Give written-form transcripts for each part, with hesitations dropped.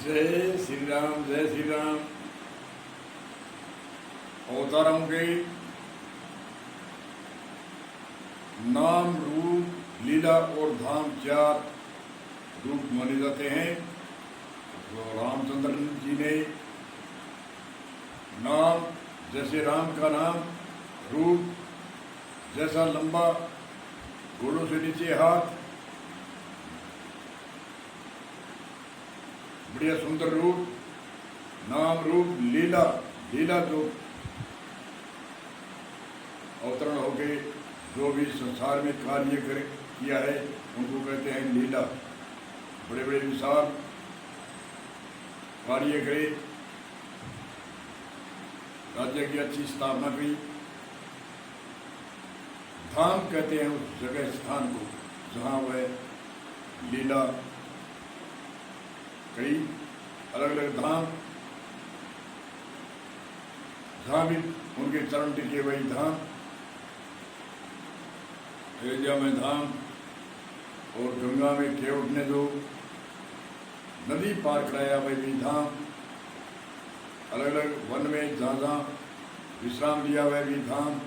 जय श्री राम, जय श्री राम। अवतारों के नाम, रूप, लीला और धाम चार रूप माने जाते हैं। तो रामचंद्र जी ने नाम, जैसे राम का नाम, रूप जैसा लंबा, घोड़ों से नीचे हाथ, बढ़िया सुंदर रूप, नाम, रूप, लीला। लीला जो अवतरण हो गए, जो भी संसार में कार्य किया है उनको कहते हैं लीला। बड़े बड़े विशाल कार्य करे, राज्य की अच्छी स्थापना करी। धाम कहते हैं उस जगह, स्थान को जहाँ वह लीला कई अलग अलग धाम, जहाँ भी उनके चरण टिके वही धाम। अयोध्या में धाम और गंगा में केवट ने जो नदी पार कराया वही भी धाम। अलग अलग वन में जहाँ जहाँ विश्राम लिया वह भी धाम।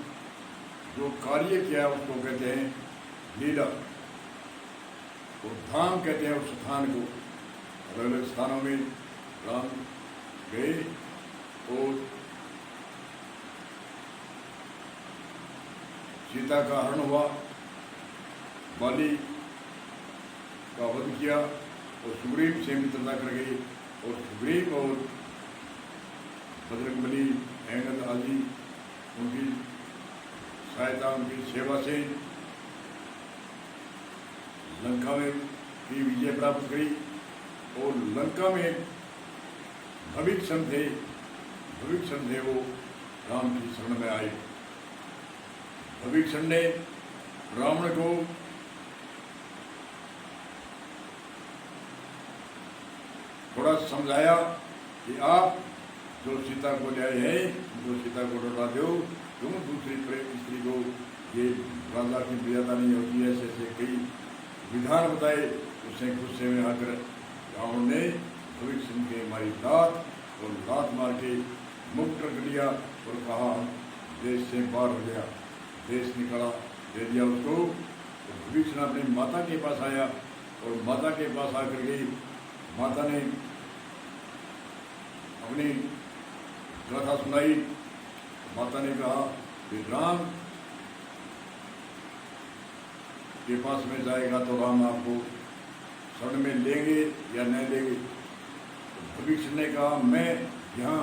जो कार्य किया उसको कहते हैं लीला। और धाम कहते हैं उस स्थान को। अलग अलग स्थानों में राम गए और सीता का हरण हुआ, बाली का वध किया और सुग्रीव से मित्रता कर गई। और सुग्रीव और बजरंगबली, अंगद आदि उनकी सहायता, उनकी सेवा से लंका में की विजय प्राप्त करी। और लंका में भविष्ण थे वो राम की शरण में आए। भविष्ण ने रावण को थोड़ा समझाया कि आप जो सीता को ले आए हैं, जो सीता को लौटा दो, तुम दूसरी स्त्री को, ये राजा की मर्यादा नहीं होती है। ऐसे कई विधान बताए। उससे गुस्से में आकर रावण ने भविष्ण के मारी लात और लात मार के मुक्त कर दिया और कहा देश से बाहर हो गया, देश निकाला, दे दिया उसको। तो भविष्ण अपनी माता के पास आया और माता के पास आकर गई। माता ने अपनी कथा सुनाई। माता ने कहा कि राम के पास में जाएगा तो राम आपको शरण में लेंगे या नहीं लेंगे। तो भविष्य ने कहा मैं यहाँ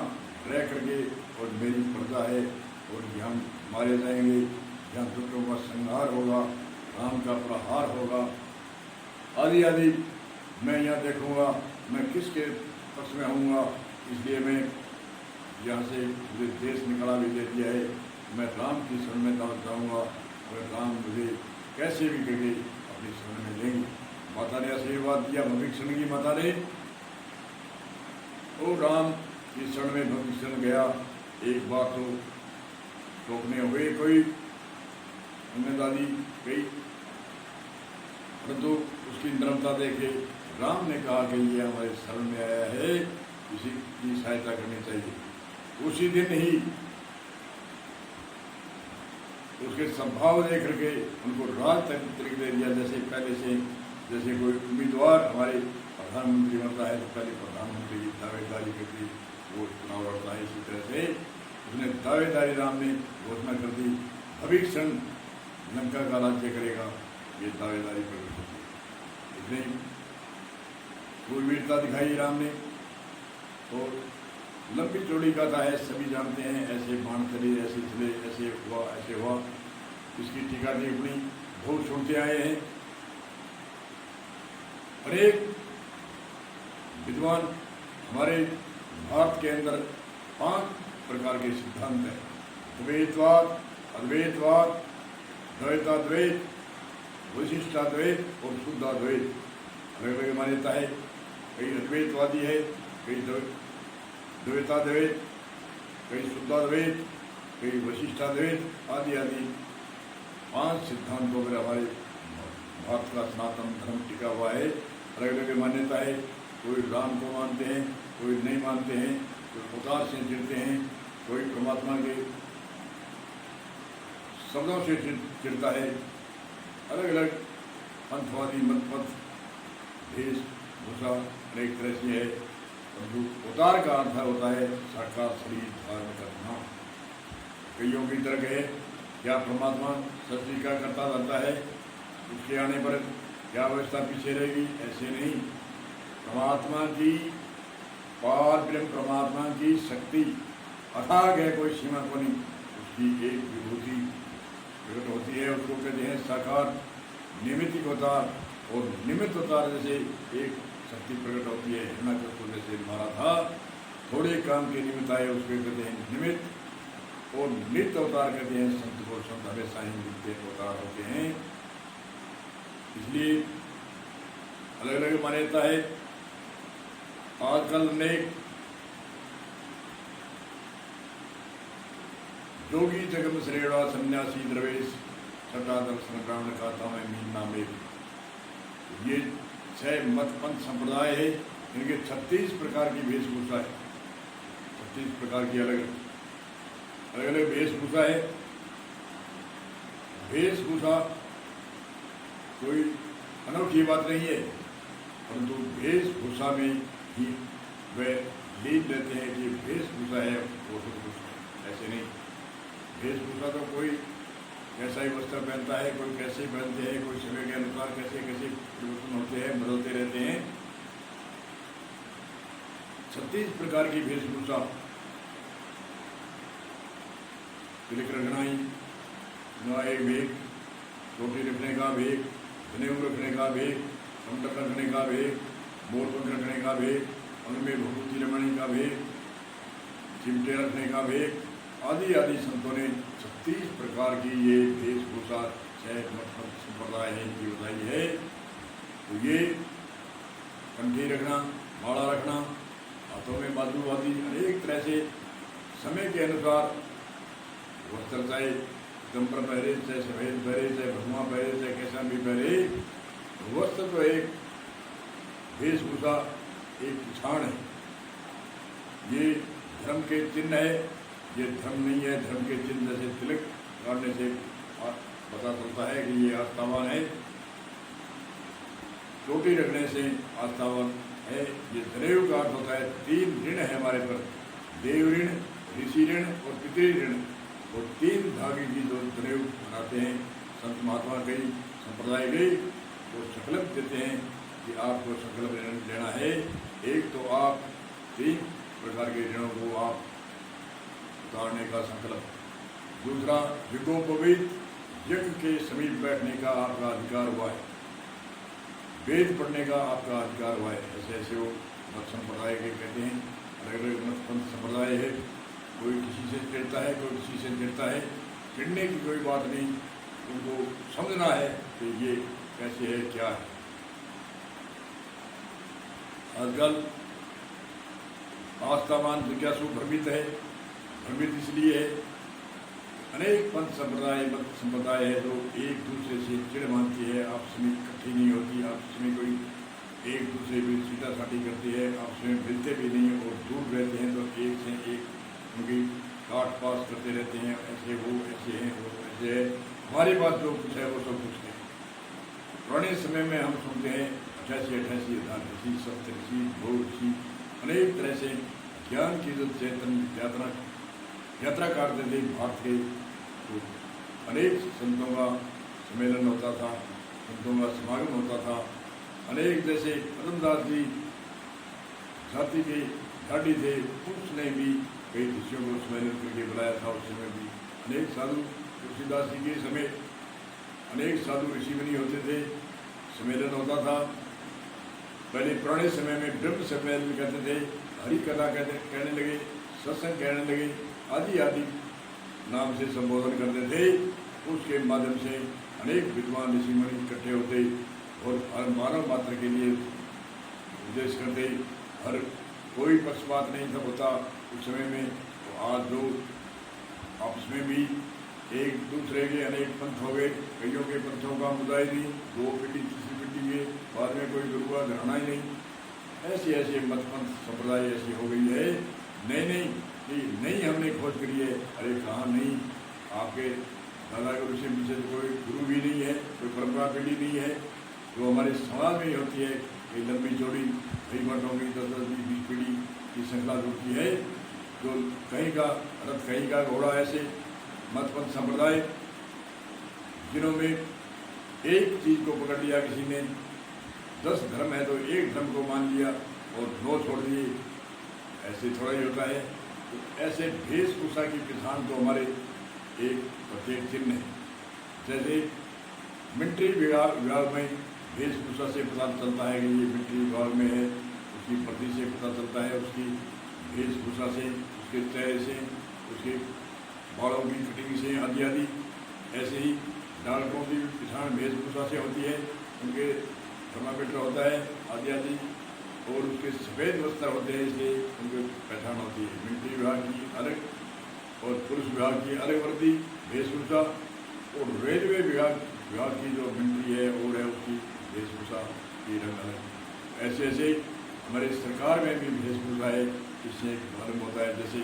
रह करके, और मेरी प्रजा है और यहाँ मारे जाएंगे, यहाँ दुष्टों का संहार होगा, राम का प्रहार होगा, आदि आदि मैं यहाँ देखूँगा, मैं किसके पक्ष में आऊँगा। इसलिए मैं यहाँ से मुझे देश निकाला भी दे दिया है। मैं राम की शरण में जाऊँगा और राम मुझे कैसे भी करके अपनी शरण में लेंगे। माता ने आशीर्वाद दिया भविष्ण की माता ने। और राम की शरण में भविष्ण गया। एक बार तो टोकने हुए कोई उम्मीदवादी गई, परंतु उसकी नम्रता देखे राम ने कहा कि ये हमारे शरण में आया है, इसी की सहायता करनी चाहिए। उसी दिन ही उसके संभाव देख करके उनको राजतंत्र दे दिया। जैसे पहले से जैसे कोई उम्मीदवार हमारे प्रधानमंत्री बनता है तो पहले प्रधानमंत्री की दावेदारी करती, वो चुनाव लड़ता है, इसी तरह से उसने दावेदारी राम ने घोषणा कर दी। भविष्ण लंका का राज्य करेगा, ये दावेदारी कर दी। इतनी शूरवीरता दिखाई राम ने। और लंबी चौड़ी गाथा है, सभी जानते हैं। ऐसे बाण चले, ऐसे चले, ऐसे हुआ, ऐसे हुआ। इसकी टीका टिप्पणी बहुत सुनते आए हैं। और एक विद्वान हमारे भारत के अंदर 5 प्रकार के सिद्धांत हैं: द्वैतवाद, अद्वैतवाद, द्वैताद्वैत, वशिष्ठाद्वैत और शुद्धाद्वैत। अलग अलग मान्यता है। कई अद्वैतवादी है, कई द्वैताद्वैत, कई शुद्धाद्वैत, कई वशिष्ठाद्वैत आदि आदि 5 सिद्धांतों पर हमारे भारत का सनातन धर्म टिका हुआ है। अलग अलग मान्यता है। कोई राम को मानते हैं, कोई नहीं मानते हैं, कोई अवतार से चिढ़ते हैं, कोई परमात्मा के शब्दों से चिढ़ता है। अलग अलग पंथवादी मतपथ वेशभूषा अनेक तरह से है। परंतु अवतार का अर्थ होता है साकार शरीर धारण करना। कईयों की तर्क है क्या परमात्मा सब स्वीकार करता रहता है, उसके आने पर क्या अवस्था पीछे रहेगी? ऐसे नहीं। परमात्मा की पार ब्रह्म परमात्मा की शक्ति अथाग है, कोई सीमा को नहीं। उसकी एक विभूति प्रकट होती है, उसको कहते हैं साकार निमित्तिक अवतार। और निमित्त अवतार जैसे एक शक्ति प्रकट होती है, हिरण्याकश्यप को जैसे मारा था, थोड़े काम के निमित्त आए उसको कहते हैं निमित्त। और नित्य अवतार कहते हैं संत को, संत हमेशा ही नित्य अवतार होते हैं। इसलिए अलग अलग मान्यता है। आजकल अनेक जोगी जगम श्रेणा सन्यासी द्रवेश छठा दर्शन ग्राण खाता में मीना में, ये 6 मत पंथ संप्रदाय है। इनके 36 प्रकार की वेशभूषा है, 36 प्रकार की अलग अलग वेशभूषा है। वेशभूषा कोई अनोखी बात नहीं है, परंतु वेशभूषा में ही वे लीन रहते हैं कि वेशभूषा है वो सब कुछ। ऐसे नहीं, वेशभूषा तो कोई कैसा ही वस्त्र पहनता है, कोई कैसे पहनते हैं, कोई समय के अनुसार कैसे कैसे परिवर्तन होते हैं, बदलते रहते हैं। 36 प्रकार की वेशभूषा, तिलक रखना ही न, एक भेग, चोटी रखने का भेग, जनेऊ रखने का भेग, समटक रखने का भेग, मोरपंख रखने का भेग, उनमें भभूति रमणी का भेग, चिमटे रखने का भेग, आदि आदि संतों ने 36 प्रकार की ये वेशभूषा 6 मत संप्रदाय है इनकी बताई है। तो ये कंठी रखना, माला रखना, हाथों में बाजू आदि अनेक तरह से समय के अनुसार वस्त्र, चाहे जम्पर पहरे, चाहे सफेद पहरे, चाहे भगवा पहरे, चाहे कैसा भी पहरे, वस्त्र तो एक वेशभूषा एक पहचान है। ये धर्म के चिन्ह है, ये धर्म नहीं है। धर्म के चिन्ह जैसे तिलक काटने से पता चलता है कि ये आस्थावान है, चोटी रखने से आस्थावान है। ये जनेऊ का अर्थ होता है 3 ऋण है हमारे पर, देव ऋण, ऋषि ऋण और पितृ ऋण। और 3 धागे की जो जनेऊ बनाते हैं संत महात्मा कई संप्रदाय गए, वो संकल्प देते हैं कि आपको संकल्प लेना है। एक तो आप 3 प्रकार के ऋणों को आप उतारने का संकल्प, दूसरा यज्ञोपवीत यज्ञ के समीप बैठने का आपका अधिकार हुआ है, वेद पढ़ने का आपका अधिकार हुआ है। ऐसे ऐसे वो मत संप्रदाय के कहते हैं, अलग अलग मत पंथ संप्रदाय है। कोई किसी से चिढ़ता है, कोई किसी से चिढ़ता है। चिढ़ने की कोई बात नहीं, उनको समझना है कि ये कैसे है, क्या है। आजकल आस्थावान जिज्ञासु भ्रमित है। भ्रमित इसलिए है, अनेक पंथ संप्रदाय मत संप्रदाय है जो एक दूसरे से चिड़ मानती है, आपस में इकट्ठी नहीं होती, आपस में कोई एक दूसरे भी सीटा साटी करती है, आपस में मिलते भी नहीं और दूर रहते हैं तो एक से एक उनकी काट पास करते रहते हैं। ऐसे वो ऐसे हैं, वो ऐसे है, हमारे पास जो कुछ है वो सब कुछ है। पुराने समय में हम सुनते हैं 88 88 सप्तऋषि, भोऋषि, अनेक तरह से ज्ञान की जो चेतन यात्रा करते थे भारत के, तो अनेक संतों का सम्मेलन होता था, संतों का समागम होता था। अनेक जैसे पद्मदास जी जाति के ढाडी थे, उसने भी कई ऋषियों को सम्मेलन करके बुलाया था। उस समय भी अनेक साधु, तुलसीदास जी के समय अनेक साधु ऋषि मुनि होते थे, सम्मेलन होता था। पहले पुराने समय में ब्रह्म सम्मेलन कहते थे, हरि कथा कहने लगे, सत्संग कहने लगे, आदि आदि नाम से संबोधन करते थे। उसके माध्यम से अनेक विद्वान ऋषि मुनि इकट्ठे होते और हर मानव मात्र के लिए उपदेश करते। हर कोई पक्षपात नहीं था होता उस समय में। तो आज लोग आपस में भी एक दूसरे के अनेक पंथ हो गए, कईयों के पंथों का मुद्दा ही नहीं, 2 पीढ़ी 3री पीढ़ी में बाद में कोई गुरु का घराना ही नहीं। ऐसे ऐसे मतपंथ संप्रदाय ऐसी हो गई है, नई हमने खोज करी है। अरे कहाँ नहीं, आपके दादा गुरु से पीछे तो कोई गुरु भी नहीं है, कोई परंपरा पीढ़ी नहीं है जो हमारे समाज में ही होती है। कई लंबी चौड़ी, कई वर्षों की 10-10, 20 पीढ़ी की श्रृंखला होती है, जो कहीं का रथ कहीं का घोड़ा, ऐसे मतपंथ संप्रदाय जिन्होंने एक चीज़ को पकड़ लिया, किसी ने 10 धर्म है तो एक धर्म को मान लिया और 9 छोड़ दिए, ऐसे थोड़ा ही होता है। तो ऐसे वेशभूषा की पहचान तो हमारे एक प्रत्येक चिन्ह है। जैसे मिलिट्री विभाग में वेशभूषा से पता चलता है कि ये मिलिट्री विभाग में है, उसकी वर्दी से पता चलता है, उसकी वेशभूषा से, उसके चेहरे से, उसके बालों की कटिंग से आदि आदि। ऐसे ही डालकों की पहचान वेशभूषा से होती है, उनके थर्मामीटर होता है आदि आदि, और उसके सफ़ेद वस्त्र होते हैं, इसलिए उनकी पहचान होती है। मिलिट्री विभाग की अलग और पुलिस विभाग की अलग वर्दी वेशभूषा, और रेलवे विभाग की जो मिलिट्री है और है उसकी वेशभूषा की रंग अलग। ऐसे ऐसे हमारे सरकार में भी वेशभूषा है, इससे मालूम होता है। जैसे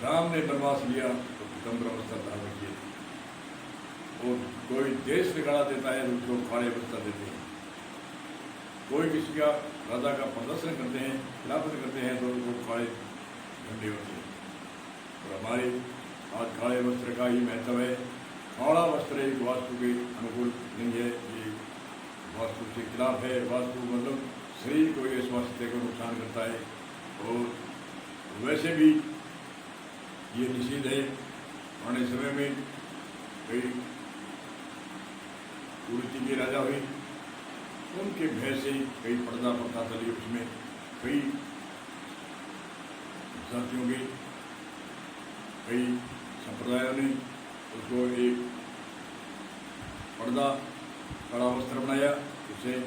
राम ने वनवास लिया तो पीताम्बर वस्त्र धारण किए, और कोई देश निकाला देता है तो उसको काले वस्त्र देते हैं। कोई किसी का राजा का प्रदर्शन करते हैं, खिलाफत करते हैं, तो वो काले झंडे होते हैं। और हमारे आज काले वस्त्र का ही महत्व है। काला वस्त्र एक वास्तु के अनुकूल नहीं है, ये वास्तु के खिलाफ है। वास्तु मतलब शरीर को, ये स्वास्थ्य को नुकसान करता है, और वैसे भी ये निषिद्ध है। पुराने समय में कई कुरीति के राजा हुए, उनके भय से कई पर्दा प्रथा चली, उसमें कई जातियों के, कई संप्रदायों ने उसको एक पर्दा, कड़ा वस्त्र बनाया, उससे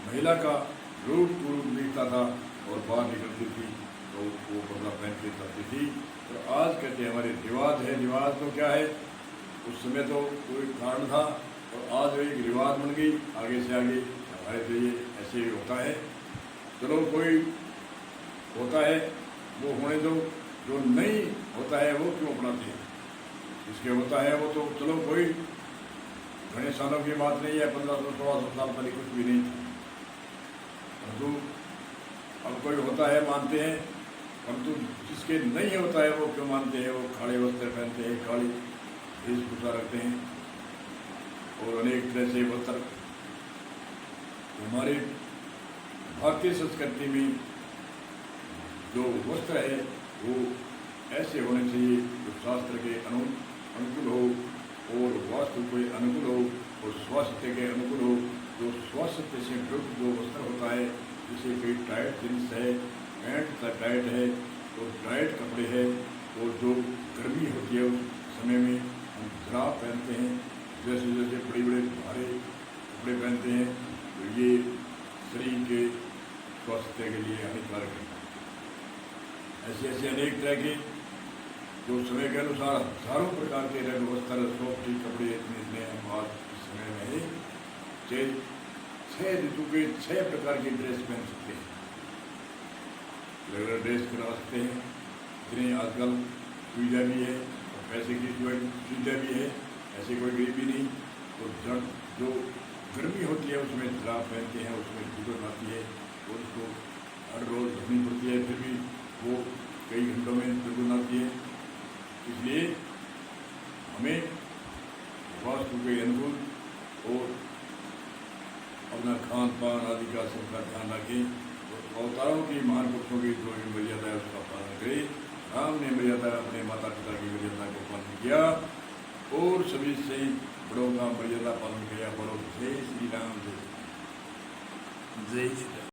महिला का रूप दिखता था और बाहर निकलती थी तो वो पर्दा पहन के चलती थी। और आज कहते हैं हमारे रिवाज है। रिवाज तो क्या है, उस समय तो कोई कारण था और आज एक रिवाज बन गई, आगे से आगे हमारे तो ये ऐसे ही होता है। चलो कोई होता है वो होने दो, जो नहीं होता है वो क्यों अपनाते हैं। जिसके होता है वो तो चलो कोई घने सालों की बात नहीं है, 1500-1600 साल पहले कुछ भी नहीं था। परंतु अब कोई होता है मानते हैं, परंतु जिसके नहीं होता है वो क्यों मानते हैं। वो काले वस्त्र पहनते हैं, काली वेशभूषा रखते हैं और अनेक तरह से वस्त्र। हमारे भारतीय संस्कृति में जो वस्त्र है वो ऐसे होने चाहिए जो शास्त्र के अनुकूल हो और वास्तु के अनुकूल हो और स्वास्थ्य के अनुकूल हो। जो स्वास्थ्य से युक्त जो वस्त्र होता है, जैसे कोई टाइट जींस है, पैंट टाइट है और टाइट कपड़े हैं, और जो गर्मी होती है उस समय में हम जुराब पहनते हैं, जैसे जैसे बड़े बड़े भारे कपड़े पहनते हैं, तो ये शरीर के स्वास्थ्य के लिए हानिकारक है। ऐसे ऐसे अनेक तरह के जो समय के अनुसार हजारों प्रकार के रंग, वस्त्र, सॉफ्टी कपड़े इतने हम आज इस समय में ही 6 ऋतु के 6 प्रकार की ड्रेस पहन सकते हैं, रेगुलर ड्रेस बना सकते हैं। जिन्हें आजकल सुविधा भी है और पैसे की सुविधा भी है, ऐसे कोई गरीबी नहीं। तो जो गर्मी होती है उसमें जुराब पहनते हैं, उसमें दुर्गंध आती है और उसको हर रोज़ धोनी पड़ती है, फिर भी वो कई घंटों में दुर्गंध आती है। इसलिए हमें वास्तु के अनुकूल और अपना खान पान आदि का सबका ध्यान रखें और अवतारों की महान पुरुषों की जो मर्यादा है उसका पालन करें। राम ने मर्यादा अपने माता पिता की मर्यादा को पालन किया और सभी से बड़ों का मर्यादा पालन किया। बोलो जय श्री राम, जय श्री राम।